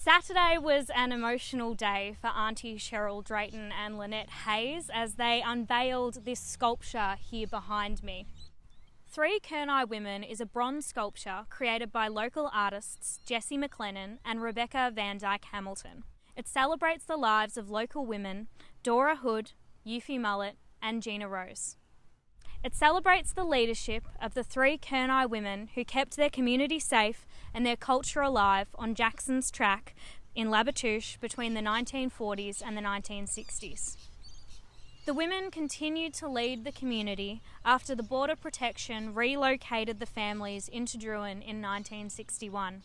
Saturday was an emotional day for Auntie Cheryl Drayton and Lynette Hayes as they unveiled this sculpture here behind me. 3 Kurnai Women is a bronze sculpture created by local artists Jessie McLennan and Rebecca Van Dyke Hamilton. It celebrates the lives of local women Dora Hood, Eufy Mullet and Gina Rose. It celebrates the leadership of the 3 Kurnai women who kept their community safe and their culture alive on Jackson's Track in Labatouche between the 1940s and the 1960s. The women continued to lead the community after the Border Protection relocated the families into Drouin in 1961.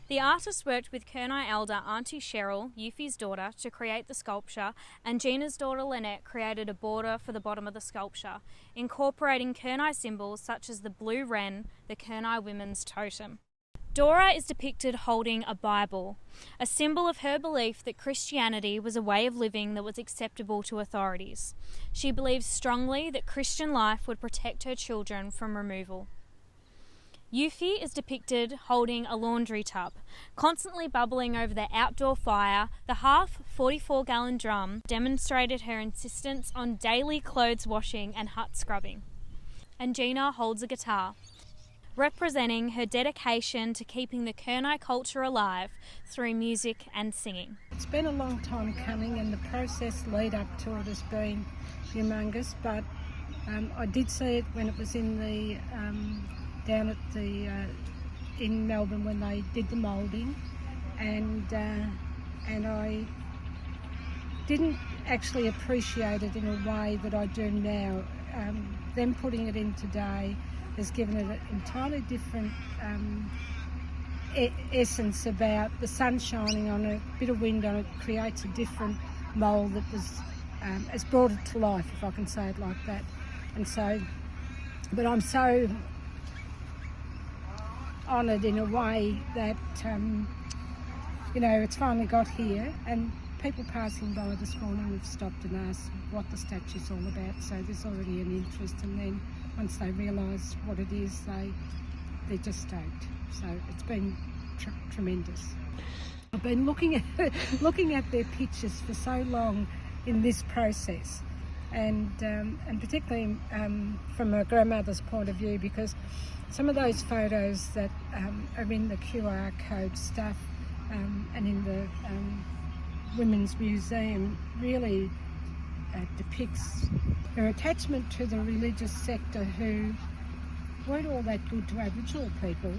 The artist worked with Kurnai elder Auntie Cheryl, Eufy's daughter, to create the sculpture, and Gina's daughter Lynette created a border for the bottom of the sculpture, incorporating Kurnai symbols such as the blue wren, the Kurnai women's totem. Dora is depicted holding a Bible, a symbol of her belief that Christianity was a way of living that was acceptable to authorities. She believes strongly that Christian life would protect her children from removal. Eufy is depicted holding a laundry tub, constantly bubbling over the outdoor fire. The half 44-gallon drum demonstrated her insistence on daily clothes washing and hut scrubbing. And Gina holds a guitar, representing her dedication to keeping the Kurnai culture alive through music and singing. It's been a long time coming and the process lead up to it has been humongous, but I did see it when it was in the down at the in Melbourne when they did the moulding, and I didn't actually appreciate it in a way that I do now. Them putting it in today has given it an entirely different essence about the sun shining on it, a bit of wind on it, creates a different mould that was has brought it to life, if I can say it like that. And so, but I'm so honoured in a way that it's finally got here, and people passing by this morning have stopped and asked what the statue's all about, so there's already an interest, and then once they realise what it is, they're just stoked. So it's been tremendous. I've been looking at their pictures for so long in this process, and particularly from my grandmother's point of view, because some of those photos that are in the QR code stuff and in the Women's Museum really depicts her attachment to the religious sector who weren't all that good to Aboriginal people.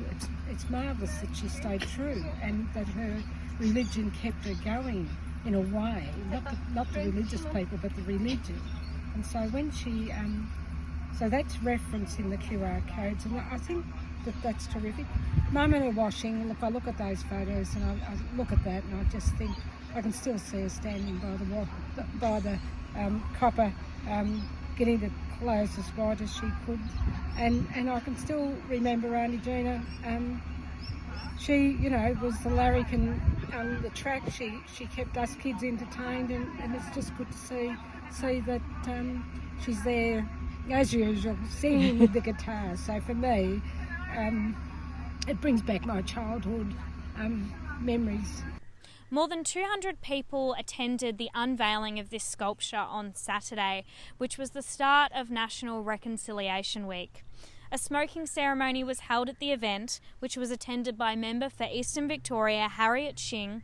It's marvellous that she stayed true and that her religion kept her going in a way, not the religious people but the religion. And so when she so that's referenced in the QR codes, and I think that's terrific. Mum and her washing, look, I look at those photos and I look at that and I just think I can still see her standing by the copper, getting the clothes as wide as she could, and I can still remember Auntie Gina. She, was the larrikin on the track. She kept us kids entertained, and it's just good to see that she's there as usual, singing with the guitar. So for me, it brings back my childhood memories. More than 200 people attended the unveiling of this sculpture on Saturday, which was the start of National Reconciliation Week. A smoking ceremony was held at the event, which was attended by Member for Eastern Victoria Harriet Shing,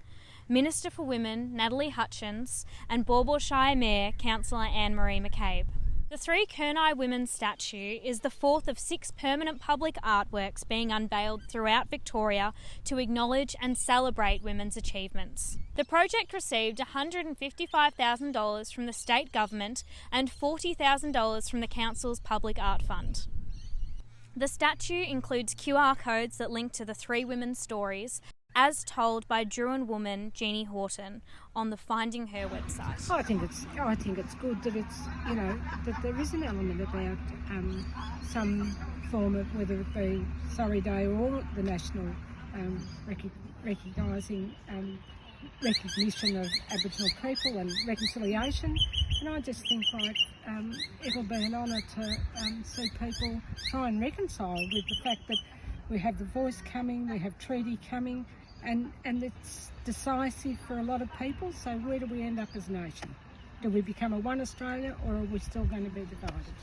Minister for Women Natalie Hutchins, and Baw Shire Mayor Councillor Anne-Marie McCabe. The 3 Kurnai Women statue is the 4th of 6 permanent public artworks being unveiled throughout Victoria to acknowledge and celebrate women's achievements. The project received $155,000 from the state government and $40,000 from the council's public art fund. The statue includes QR codes that link to the 3 women's stories, as told by Drouin woman Jeannie Horton on the Finding Her website. I think it's good that it's that there is an element about some form of, whether it be Sorry Day or the national recognition of Aboriginal people and reconciliation. And I just think it'll be an honour to see people try and reconcile with the fact that we have the voice coming, we have treaty coming. and it's decisive for a lot of people. So where do we end up as a nation? Do we become a one Australia, or are we still going to be divided?